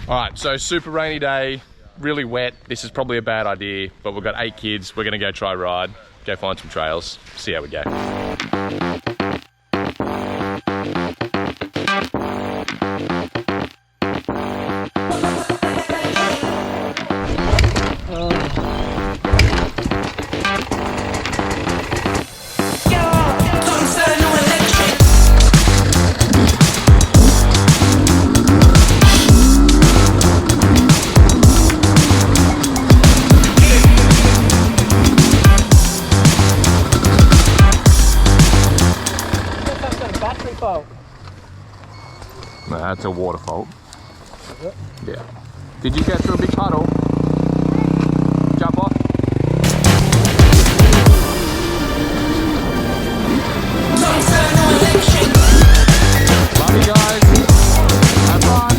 All right, so super rainy day, really wet. This is probably a bad idea, but we've got 8 kids. We're gonna go try a ride, go find some trails, see how we go. No, that's a water fault. Is it? Yeah. Did you get through a big puddle? Jump off. Love you guys. Have fun.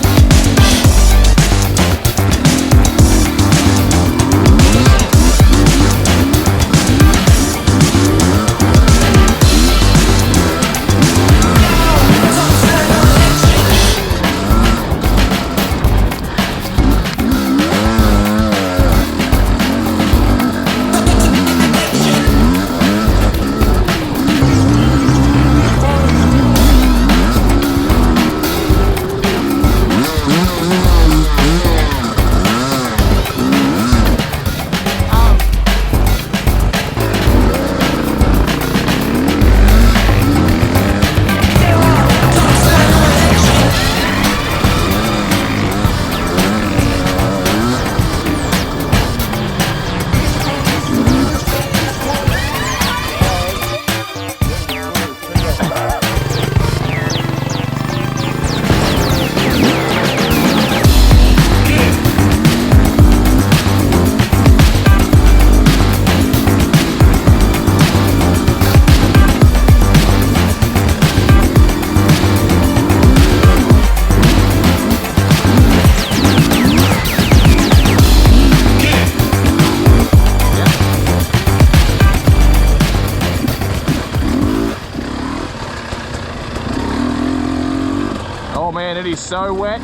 Oh man, it is so wet.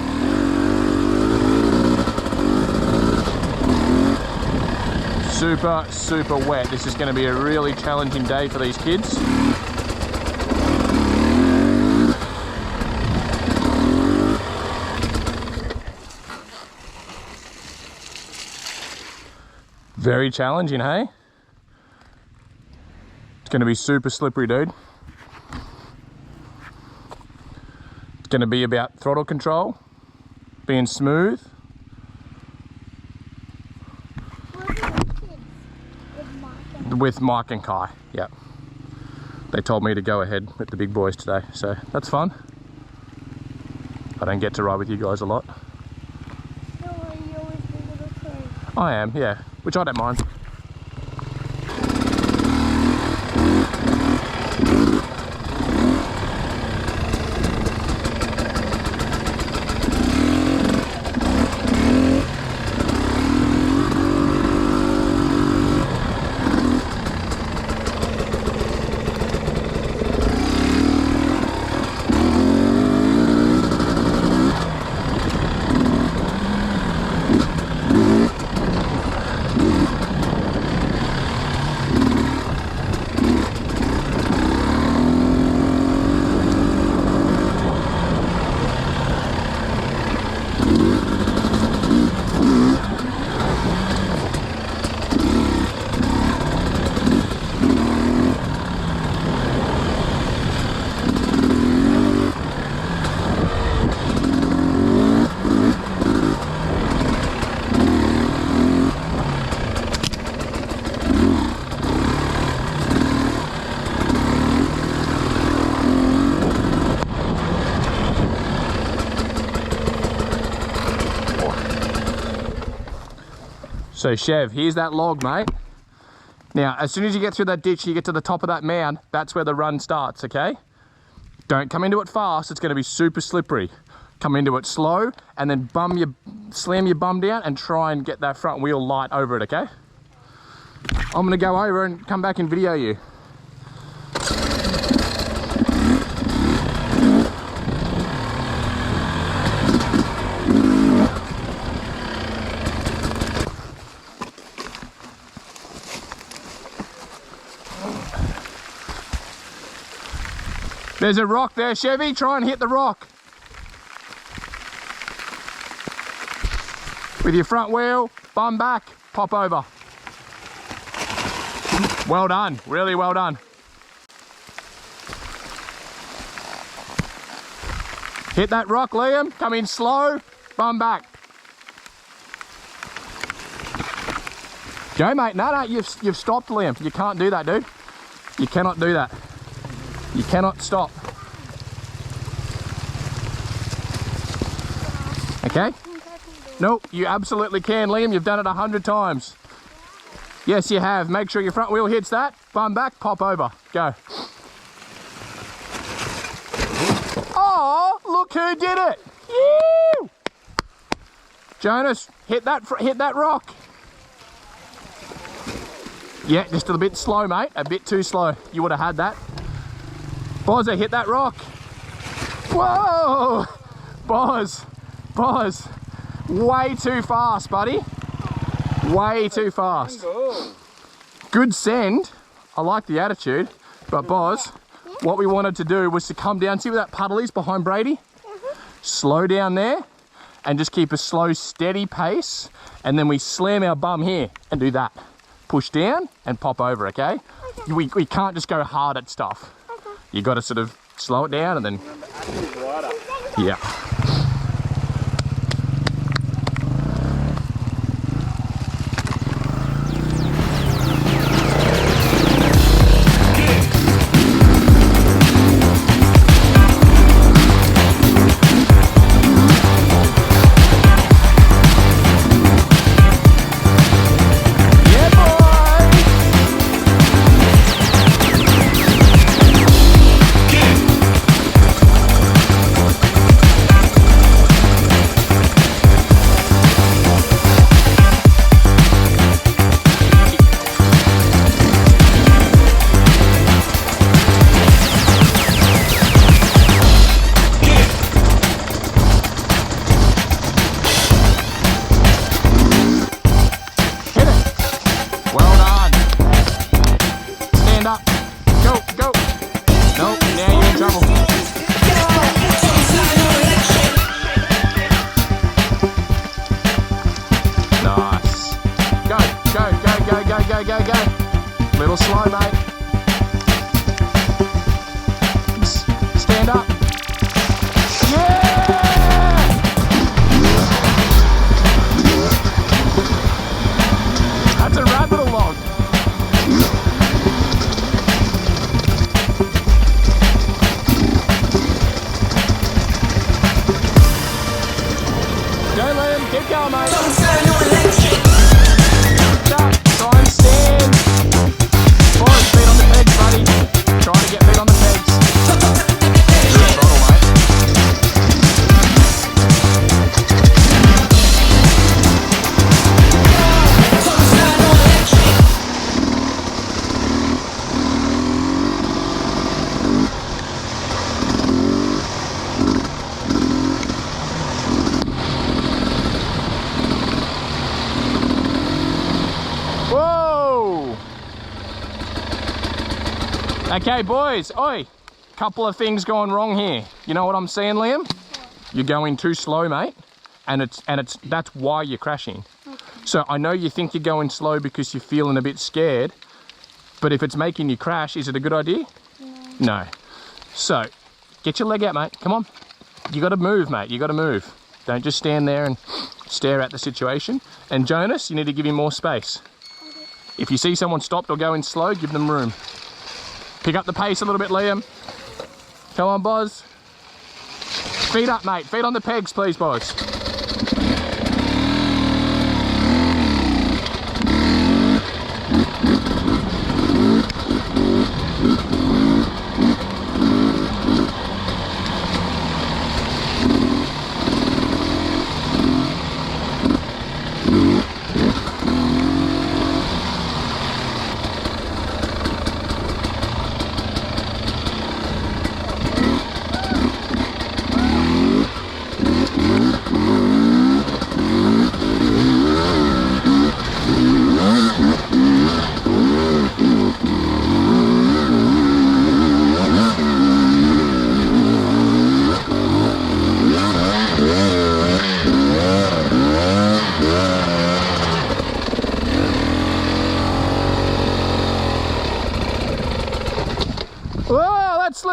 Super wet. This is going to be a really challenging day for these kids. Very challenging, hey? It's going to be super slippery, dude. It's going to be about throttle control, being smooth. With Mike and Kai, yeah. They told me to go ahead with the big boys today, so that's fun. I don't get to ride with you guys a lot. No, you always do little things. I am, yeah, which I don't mind. So Chev, here's that log, mate. Now, as soon as you get through that ditch, you get to the top of that mound, that's where the run starts, okay? Don't come into it fast, it's gonna be super slippery. Come into it slow, and then slam your bum down and try and get that front wheel light over it, okay? I'm gonna go over and come back and video you. There's a rock there, Chevy. Try and hit the rock. With your front wheel, bum back, pop over. Well done, really well done. Hit that rock, Liam. Come in slow, bum back. Go, mate. No, you've stopped, Liam. You can't do that, dude. You cannot do that. You cannot stop. Okay? Nope, you absolutely can, Liam. You've done it 100 times. Yes, you have. Make sure your front wheel hits that. Bum back, pop over. Go. Oh, look who did it. Woo! Jonas, hit that rock. Yeah, just a bit slow, mate. A bit too slow. You would have had that. Bozza, hit that rock. Whoa! Boz. Way too fast, buddy. Way too fast. Good send. I like the attitude. But Boz, what we wanted to do was to come down. See where that puddle is behind Brady? Slow down there and just keep a slow, steady pace. And then we slam our bum here and do that. Push down and pop over, okay? We can't just go hard at stuff. You got to sort of slow it down and then... Yeah. Little slow, mate. Stand up. Yeah! That's a rabbit log. Go, Liam. Keep going, mate. Stop. Try and stand. Boys, feet on the pegs, buddy. Trying to get feet on the pegs. Good throttle, mate. Whoa! Okay, boys, oi, couple of things going wrong here. You know what I'm saying, Liam? You're going too slow, mate, and that's why you're crashing. Okay. So I know you think you're going slow because you're feeling a bit scared, but if it's making you crash, is it a good idea? No. So get your leg out, mate. Come on. You got to move, mate. You got to move. Don't just stand there and stare at the situation. And Jonas, you need to give him more space. Okay. If you see someone stopped or going slow, give them room. Pick up the pace a little bit, Liam. Come on, Boz. Feet up, mate. Feet on the pegs, please, Boz.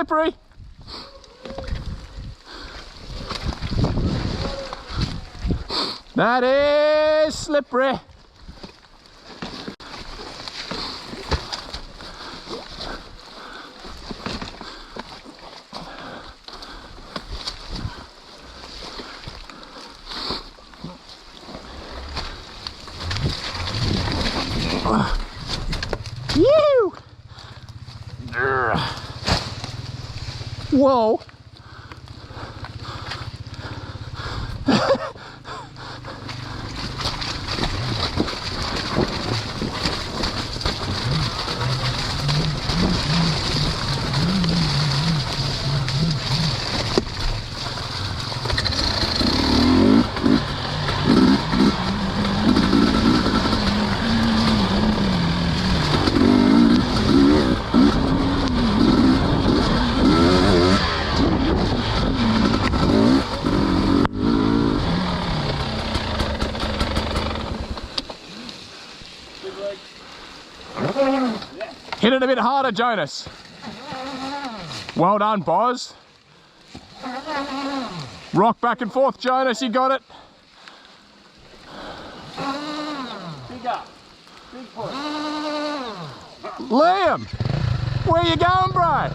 slippery. That is slippery. Woo! Whoa. Hit it a bit harder, Jonas. Well done, Boz. Rock back and forth, Jonas, you got it. Big up. Big push. Liam, where you going, bro?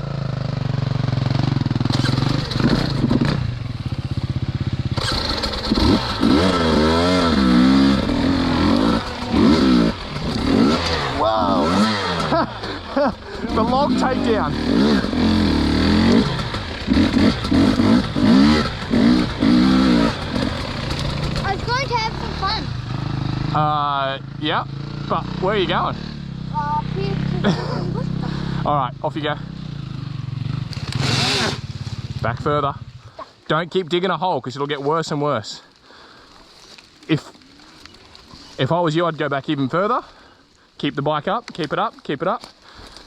Whoa! The log takedown. I was going to have some fun. Yeah, but where are you going? Here to Worcester. All right, off you go. Back further. Don't keep digging a hole because it'll get worse and worse. If I was you, I'd go back even further. Keep the bike up, keep it up, keep it up.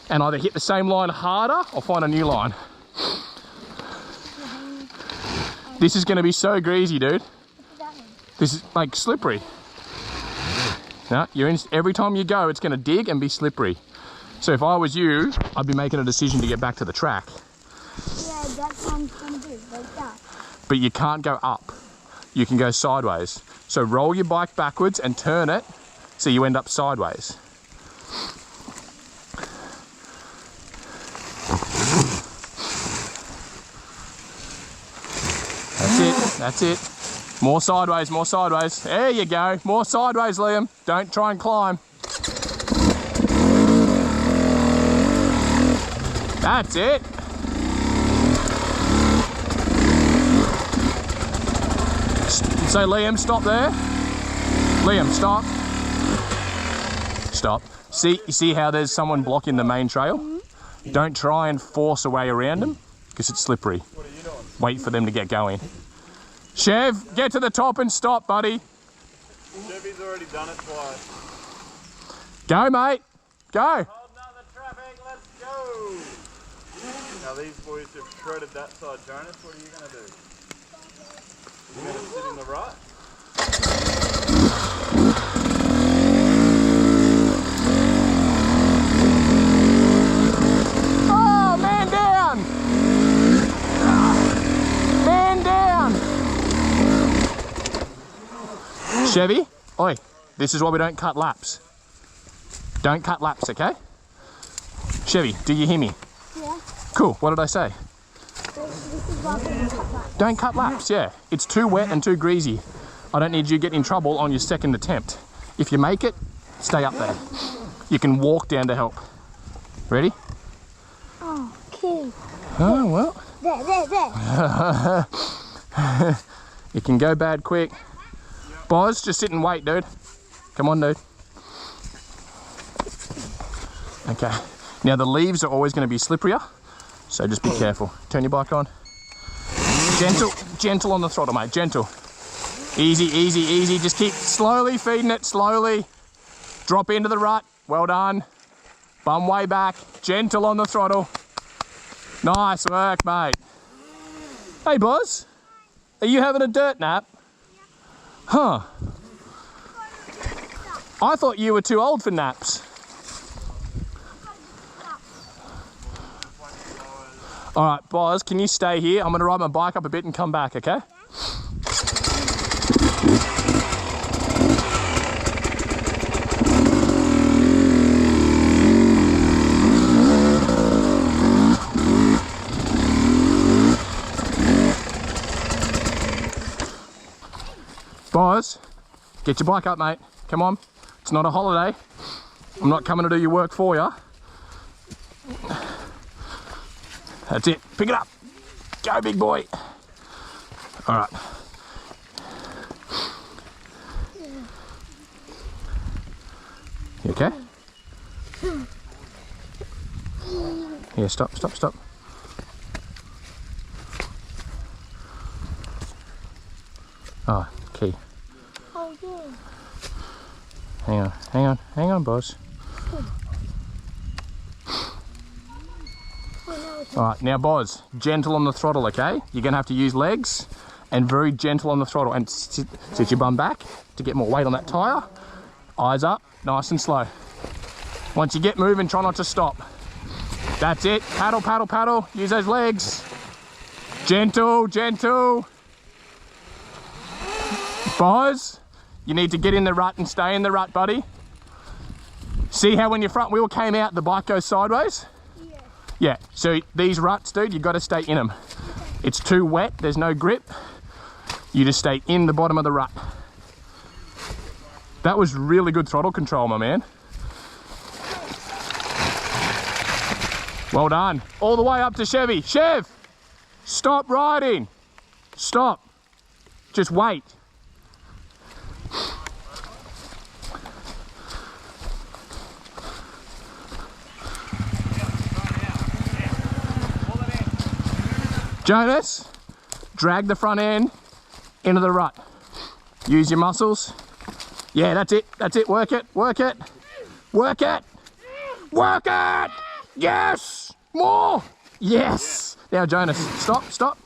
And either hit the same line harder or find a new line. This is going to be so greasy, dude. This is like slippery. Now, every time you go, it's going to dig and be slippery. So if I was you, I'd be making a decision to get back to the track. Yeah, that's what I'm going to do, like that. But you can't go up. You can go sideways. So roll your bike backwards and turn it so you end up sideways. That's it, that's it. More sideways, more sideways. There you go, more sideways, Liam. Don't try and climb. That's it. So Liam, stop there. Liam, stop. Stop. You see how there's someone blocking the main trail? Mm-hmm. Don't try and force a way around them because it's slippery. What are you doing? Wait for them to get going. Chev, get to the top and stop, buddy. Chevy's already done it twice. Go, mate. Go. Holding on the traffic, let's go. Now these boys have shredded that side. Jonas, what are you going to do? You going to sit in the right? Oh, man down. Man down. Chevy, oi, this is why we don't cut laps. Don't cut laps, okay? Chevy, do you hear me? Yeah. Cool, what did I say? This is why we don't cut that. Don't cut laps, yeah. It's too wet and too greasy. I don't need you getting in trouble on your second attempt. If you make it, stay up there. You can walk down to help. Ready? Oh, okay. Oh, well. There. It can go bad quick. Boz, just sit and wait, dude. Come on, dude. Okay. Now the leaves are always going to be slipperier, so just be careful. Turn your bike on. Gentle on the throttle, mate. Gentle. Easy, easy, easy. Just keep slowly feeding it, slowly. Drop into the rut. Well done. Bum way back. Gentle on the throttle. Nice work, mate. Hey, Boz. Are you having a dirt nap? Huh. I thought you were too old for naps. All right, Boz, can you stay here? I'm going to ride my bike up a bit and come back, okay? Boz, get your bike up, mate. Come on. It's not a holiday. I'm not coming to do your work for you. That's it. Pick it up. Go, big boy. All right. You okay? Yeah, stop, stop, stop. Oh, key. Oh, yeah. Hang on, hang on, hang on, boss. All right, now, Boz, gentle on the throttle, okay? You're gonna have to use legs and very gentle on the throttle and sit your bum back to get more weight on that tire. Eyes up, nice and slow. Once you get moving, try not to stop. That's it, paddle, paddle, paddle. Use those legs. Gentle, gentle. Boz, you need to get in the rut and stay in the rut, buddy. See how when your front wheel came out, the bike goes sideways? Yeah, so these ruts, dude, you've got to stay in them. It's too wet, there's no grip. You just stay in the bottom of the rut. That was really good throttle control, my man. Well done. All the way up to Chevy. Chev, stop riding. Stop. Just wait. Jonas, drag the front end into the rut. Use your muscles. Yeah, that's it, that's it. Work it, work it, work it, work it. Yes, more. Yes. Now, Jonas, stop, stop.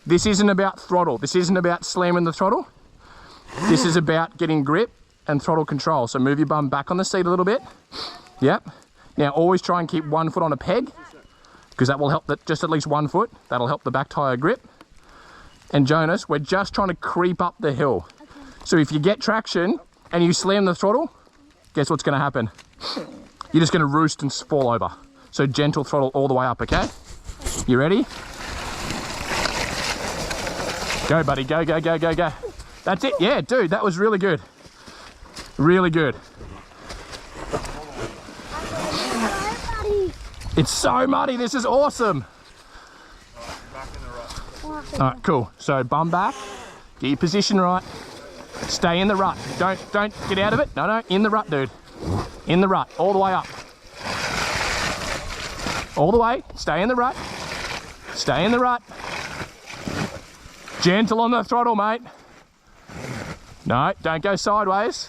This isn't about throttle. This isn't about slamming the throttle. This is about getting grip and throttle control. So move your bum back on the seat a little bit. Yep. Now, always try and keep one foot on a peg, because that will help, just at least 1 foot. That'll help the back tyre grip. And Jonas, we're just trying to creep up the hill. Okay. So if you get traction and you slam the throttle, guess what's going to happen? You're just going to roost and fall over. So gentle throttle all the way up, okay? You ready? Go, buddy, go, go, go, go, go. That's it, yeah, dude, that was really good. Really good. It's so muddy, this is awesome. All right, cool. So bum back, get your position right, stay in the rut. Don't get out of it. No, no, in the rut, dude. In the rut, all the way up. All the way, stay in the rut. Stay in the rut. Gentle on the throttle, mate. No, don't go sideways.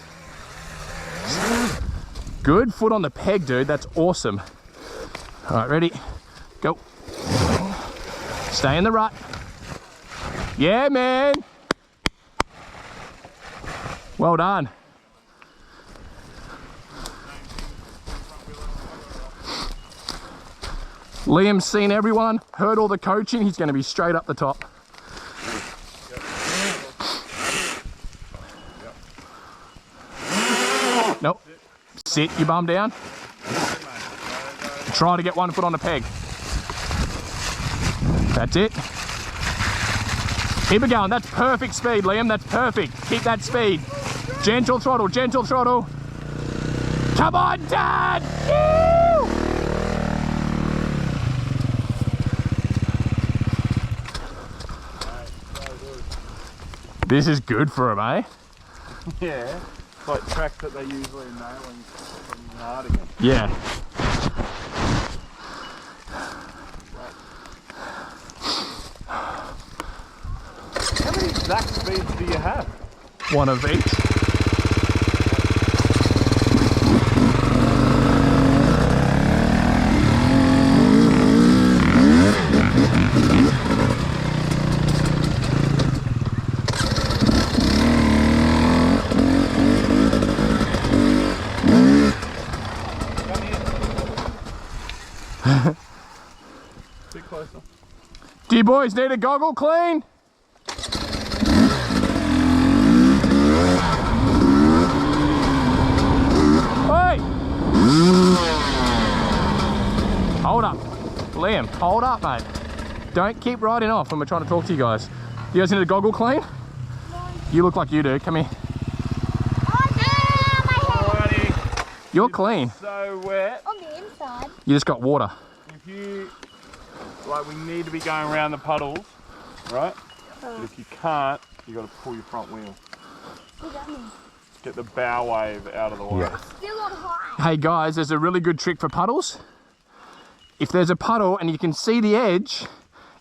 Good foot on the peg, dude, that's awesome. All right, ready? Go. Stay in the rut. Yeah, man. Well done. Liam's seen everyone, heard all the coaching. He's going to be straight up the top. Nope. Sit your bum down. Try to get 1 foot on the peg. That's it. Keep it going. That's perfect speed, Liam. That's perfect. Keep that speed. Gentle throttle, gentle throttle. Come on, Dad! Woo! This is good for him, eh? Yeah. It's like track that they usually nail from Nottingham. Yeah. How many exact speeds do you have? One of each. Bit closer. You boys need a goggle clean? Hey! Hold up. Liam, hold up, mate. Don't keep riding off when we're trying to talk to you guys. You guys need a goggle clean? No. You look like you do. Come here. Alrighty. You're clean. So wet. On the inside. You just got water. If you, like, we need to be going around the puddles, right? But if you can't, you got to pull your front wheel. What does that mean? Get the bow wave out of the way. Yeah. Still on high. Hey guys, there's a really good trick for puddles. If there's a puddle and you can see the edge,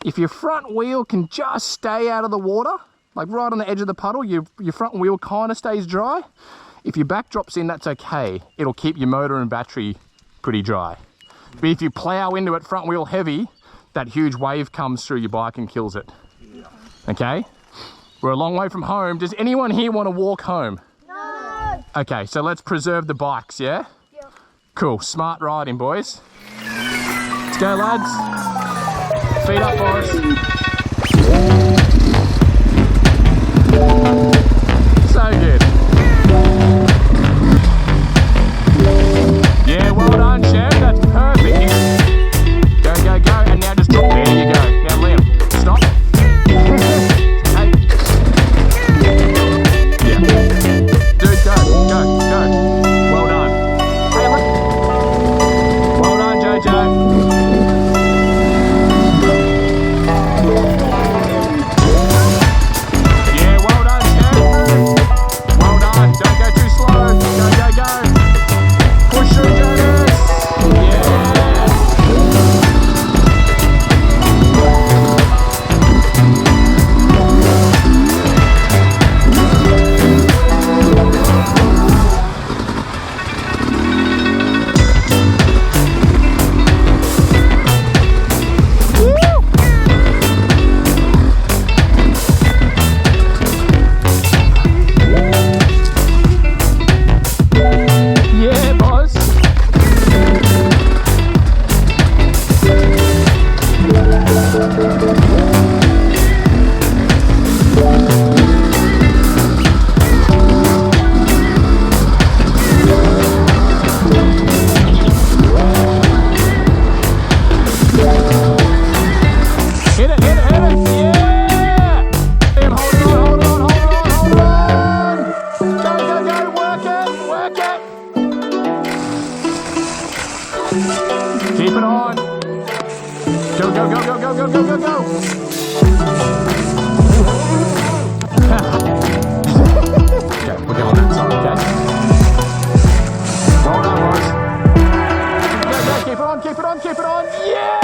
if your front wheel can just stay out of the water, like right on the edge of the puddle, your front wheel kind of stays dry. If your back drops in, that's okay. It'll keep your motor and battery pretty dry. But if you plow into it front wheel heavy, that huge wave comes through your bike and kills it. Yeah. Okay? We're a long way from home. Does anyone here want to walk home? No. Okay, so let's preserve the bikes, yeah? Yeah. Cool. Cool, smart riding, boys. Let's go, lads. Feet up, boys. So good. Yeah, well done, Chef. That's perfect. Go, go, go. And now just drop. There you go. Now, Liam, stop. Hey. Yeah. Dude, go, go, go. Well done. Hey, look. Well done, Jojo. Yeah, well done, Chef. Well done. Don't go too slow. Go, go, go. Push through, Jonas. Yeah. Yeah, boss. Hit it, hit it, hit it. Yeah. Damn, hold on, hold on, hold on, hold on. Go, go, go. Work it, work it. Keep it on. Go, go, go, go, go, go, go, go, go. Okay, we'll get on that side, okay? Well done, boys. Go, go, keep it on, keep it on, keep it on. Yeah!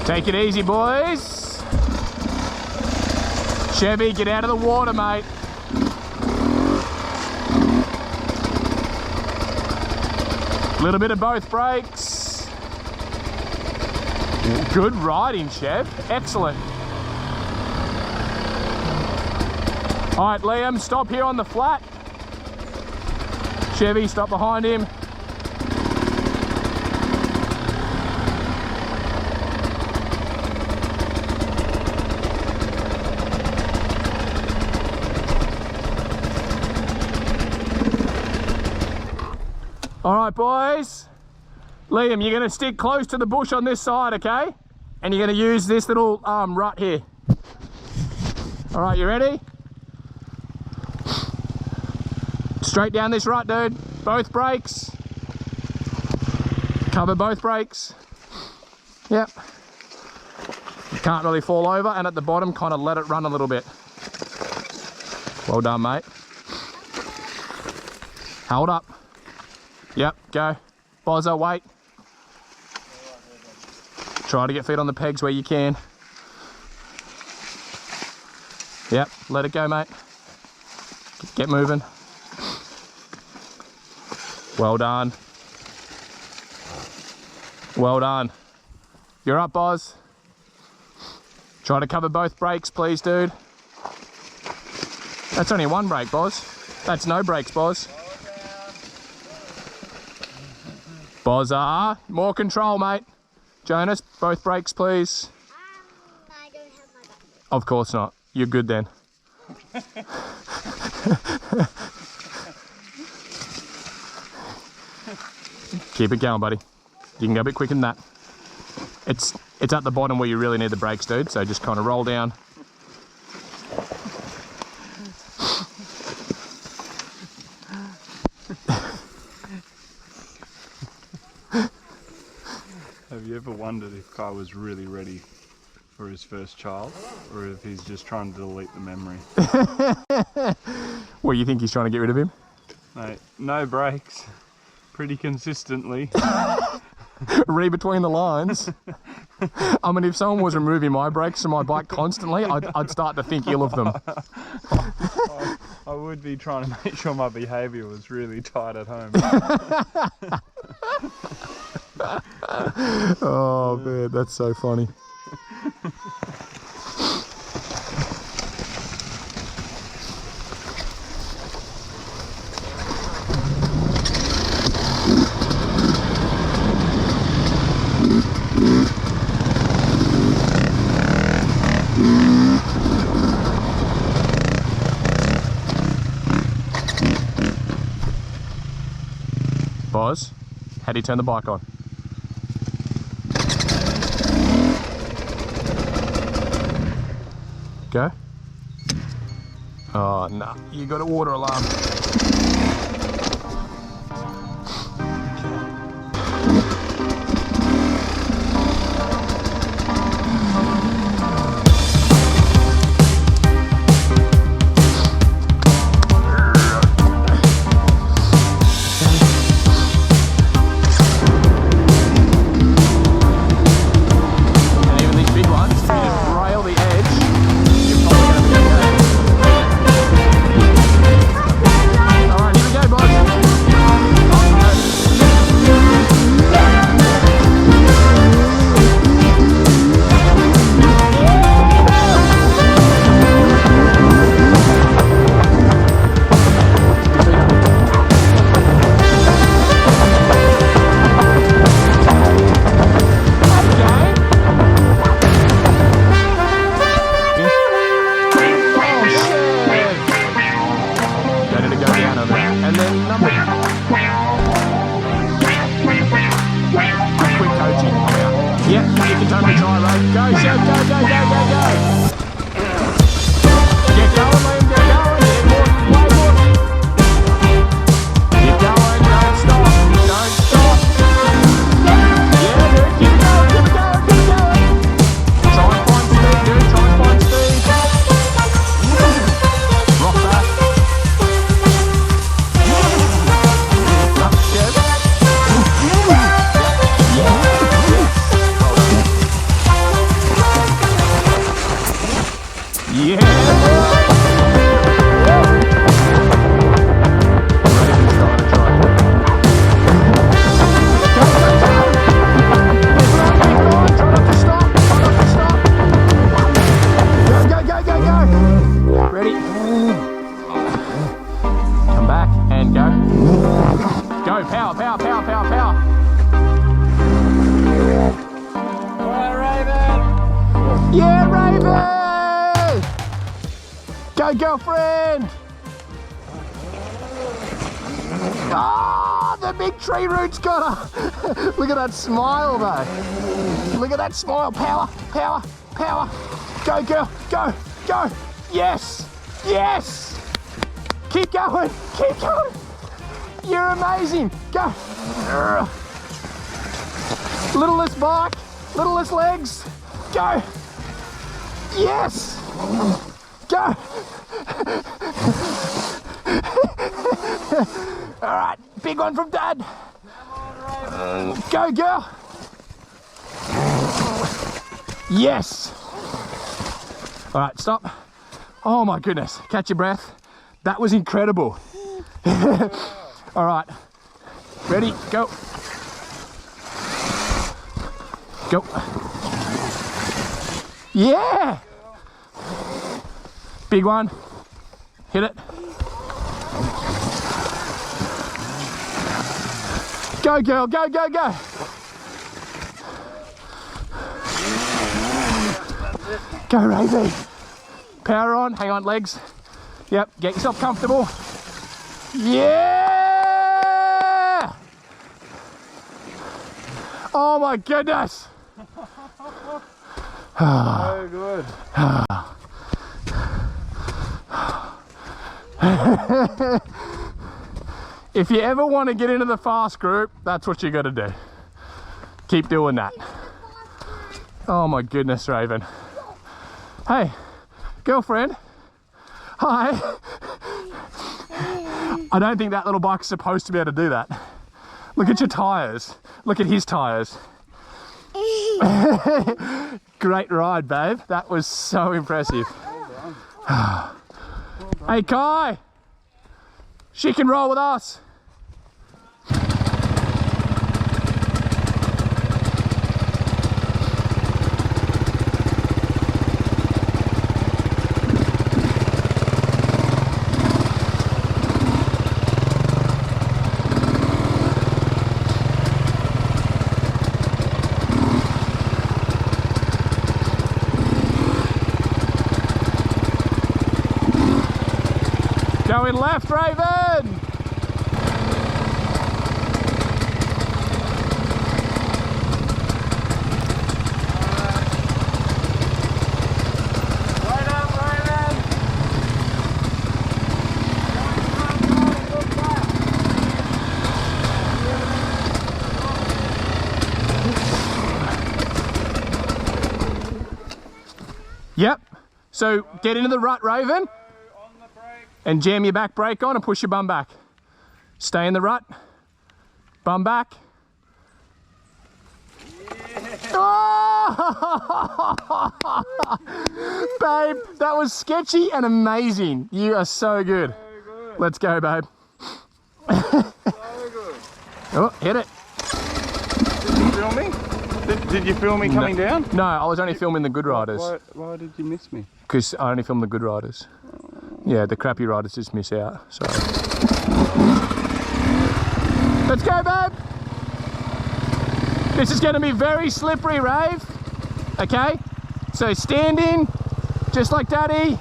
Take it easy, boys. Chevy, get out of the water, mate. Little bit of both brakes. Good riding, Chev. Excellent. All right, Liam, stop here on the flat. Chevy, stop behind him. All right, boys. Liam, you're gonna stick close to the bush on this side, okay? And you're gonna use this little rut here. All right, you ready? Straight down this rut, dude. Both brakes. Cover both brakes. Yep. You can't really fall over, and at the bottom, kind of let it run a little bit. Well done, mate. Hold up. Yep, go. Bozzo, wait. Try to get feet on the pegs where you can. Yep, let it go, mate. Get moving. Well done. Well done. You're up, Boz. Try to cover both brakes, please, dude. That's only one brake, Boz. That's no brakes, Boz. Bozza, more control, mate. Jonas, both brakes, please. I don't have my back. Of course not. You're good then. Keep it going, buddy. You can go a bit quicker than that. It's at the bottom where you really need the brakes, dude, so just kind of roll down. Have you ever wondered if Kai was really ready for his first child, or if he's just trying to delete the memory? What, you think he's trying to get rid of him? Mate, no brakes, pretty consistently. Read between the lines. I mean, if someone was removing my brakes from my bike constantly, I'd start to think ill of them. I would be trying to make sure my behaviour was really tight at home. Oh man, that's so funny. Boz, how do you turn the bike on? Go. Oh, no. You got a water alarm. And even these big ones, if you just rail the edge, you're probably going to be okay. Alright, here we go, boys. Ready to go down over there. And then number. Quick coaching. Yeah, you can totally try, right? Go, Chef, go, go, go, go, go. Get going, Liam, get going. Get more, way more. Keep going, don't stop. Don't stop. Yeah, dude, keep it going, keep it going, keep it going. Try and find speed, dude, try and find speed. Rock back. Up, Chef. Yeah, boy. Raven's trying to try. Go, go, go. Keep on, try not to stop. Try not to stop. Go, go, go, go, go. Ready? Come back and go. Go, power, power, power, power, power. Yeah, Raven! Go, girlfriend! Ah, the big tree roots got her! Look at that smile, though. Look at that smile. Power, power, power. Go, girl, go, go. Yes, yes. Keep going, keep going. You're amazing. Go. Littlest bike, littlest legs. Go. Yes. Go. All right, big one from Dad. Go, girl. Yes. All right, stop. Oh my goodness, catch your breath. That was incredible. All right, ready, go. Go. Yeah. Big one. Hit it. Go, girl, go, go, go. Go, Ravy. Power on, hang on, legs. Yep, get yourself comfortable. Yeah! Oh my goodness. So good. If you ever want to get into the fast group, that's what you got to do. Keep doing that. Oh my goodness, Raven. Hey, girlfriend. Hi. I don't think that little bike's supposed to be able to do that. Look at your tyres. Look at his tyres. Great ride, babe. That was so impressive. Hey, Kai. She can roll with us. Going left, Raven! Right up, Raven. Look back. Yep. So get into the rut, Raven, On the brake. and jam your back brake on and push your bum back. Stay in the rut. Bum back. Oh! Babe, that was sketchy and amazing. You are so good. So good. Let's go, babe. So good. Oh, hit it. Did you film me? Did you film me coming down? No, I was only filming the good riders. Why did you miss me? Because I only film the good riders. Yeah, the crappy riders just miss out. So let's go, babe. This is going to be very slippery, Rave. Okay, so stand in, just like Daddy.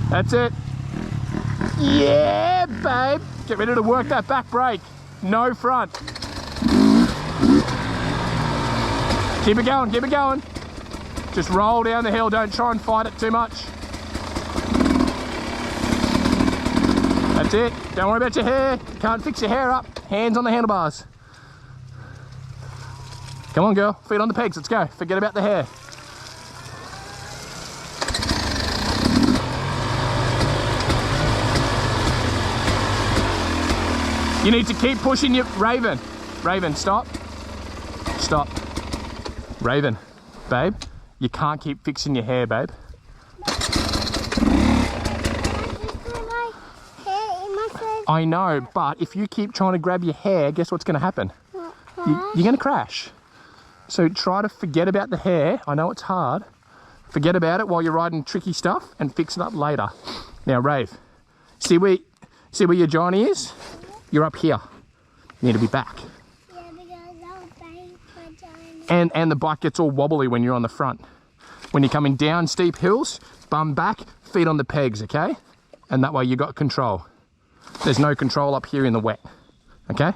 That's it. Yeah, babe. Get ready to work that back brake. No front. Keep it going, keep it going. Just roll down the hill, don't try and fight it too much. That's it. Don't worry about your hair. You can't fix your hair up. Hands on the handlebars. Come on, girl. Feet on the pegs, let's go. Forget about the hair. You need to keep pushing your Raven. Raven, stop. Stop. Raven, babe, you can't keep fixing your hair, babe. I know, but if you keep trying to grab your hair, guess what's going to happen? You're going to crash. So try to forget about the hair. I know it's hard. Forget about it while you're riding tricky stuff and fix it up later. Now, Rave, see where your Johnny is? You're up here. You need to be back. Yeah, because I'll bang my Johnny. And the bike gets all wobbly when you're on the front. When you're coming down steep hills, bum back, feet on the pegs, okay? And that way you got control. There's no control up here in the wet, okay?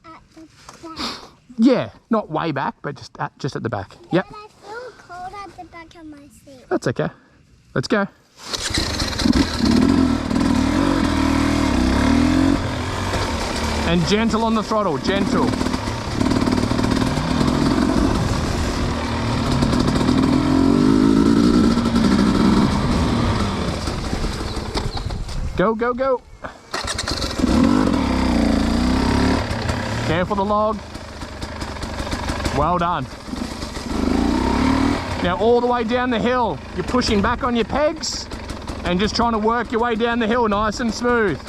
At the back. Yeah, not way back, but just at the back. Yep. But I feel cold at the back of my seat. That's okay. Let's go. And gentle on the throttle, gentle. Go, go, go. Careful the log. Well done. Now all the way down the hill, you're pushing back on your pegs and just trying to work your way down the hill nice and smooth.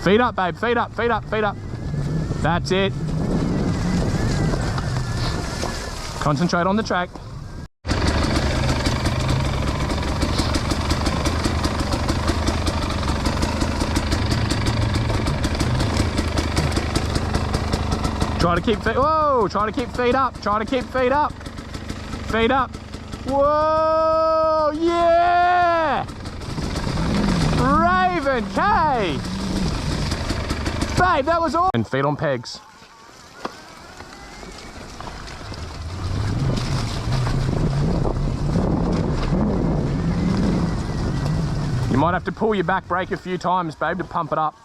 Feet up, babe, feet up, feet up, feet up. That's it. Concentrate on the track. Try to keep feet, whoa, try to keep feet up, try to keep feet up. Feet up. Whoa, yeah! Raven K! Babe, that was awesome. And feet on pegs. You might have to pull your back brake a few times, babe, to pump it up.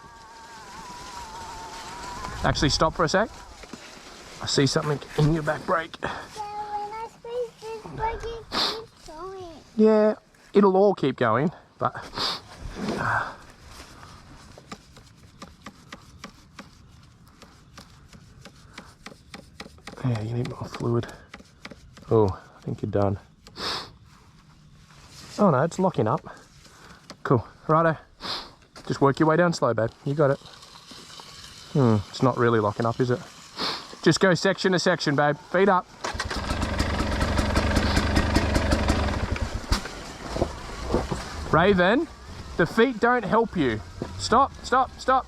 Actually, stop for a sec. I see something in your back brake. Yeah, it'll all keep going, but yeah, you need more fluid. Oh, I think you're done. Oh no, it's locking up. Cool, righto. Just work your way down slow, babe. You got it. It's not really locking up, is it? Just go section to section, babe. Feet up. Raven, the feet don't help you. Stop, stop, stop.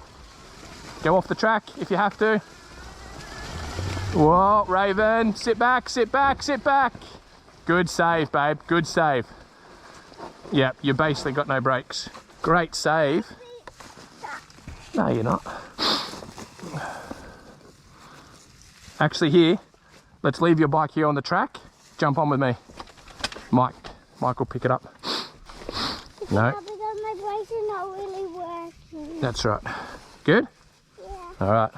Go off the track if you have to. Whoa, Raven, sit back, sit back, sit back. Good save, babe, good save. Yep, you basically got no brakes. Great save. No, you're not. Actually here, let's leave your bike here on the track. Jump on with me. Mike will pick it up. No. Yeah, because my brakes are not really working. That's right. Good? Yeah. All right.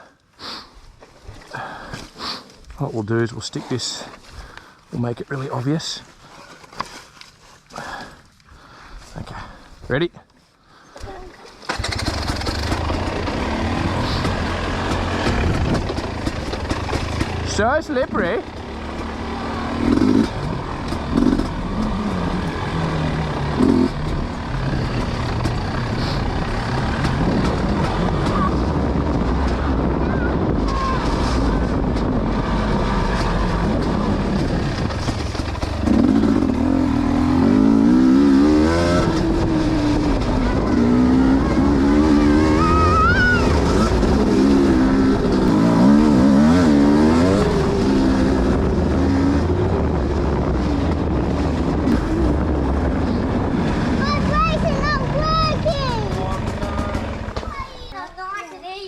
What we'll do is we'll stick this, we'll make it really obvious. Okay, ready? So slippery.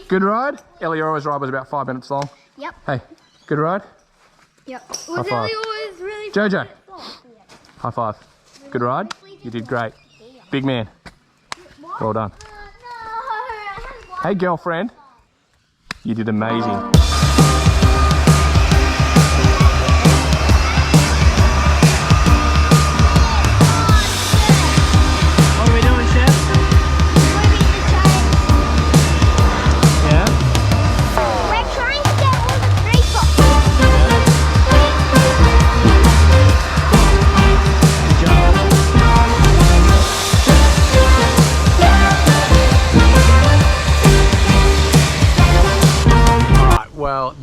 Good ride? Eliora's ride was about 5 minutes long. Yep. Hey, good ride? Yep. High five. Was really Jojo. High five. Good ride? You did great. Big man. Well done. Hey girlfriend. You did amazing.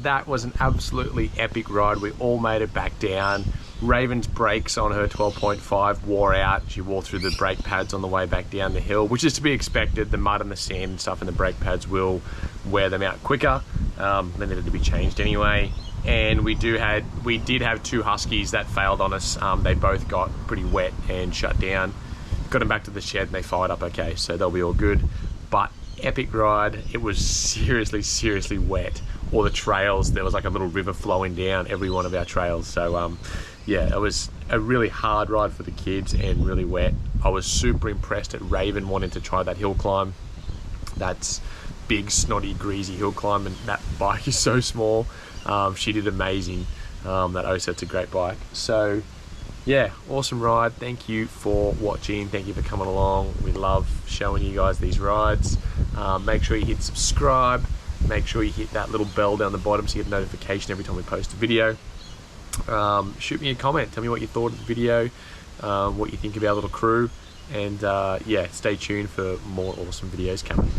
That was an absolutely epic ride. We all made it back down. Raven's brakes on her 12.5 wore out. She wore through the brake pads on the way back down the hill, which is to be expected. The mud and the sand and stuff in the brake pads will wear them out quicker. They needed to be changed anyway. And we did have two huskies that failed on us. They both got pretty wet and shut down. Got them back to the shed and they fired up okay, so they'll be all good. But epic ride. It was seriously wet. all the trails, there was like a little river flowing down every one of our trails. So yeah, it was a really hard ride for the kids and really wet. I was super impressed at Raven wanting to try that hill climb. That's big, snotty, greasy hill climb, and that bike is so small. She did amazing. That Oset's a great bike. So yeah, awesome ride. Thank you for watching. Thank you for coming along. We love showing you guys these rides. Make sure you hit subscribe. Make sure you hit that little bell down the bottom so you get a notification every time we post a video. Shoot me a comment. Tell me what you thought of the video, what you think of our little crew, and yeah, stay tuned for more awesome videos coming.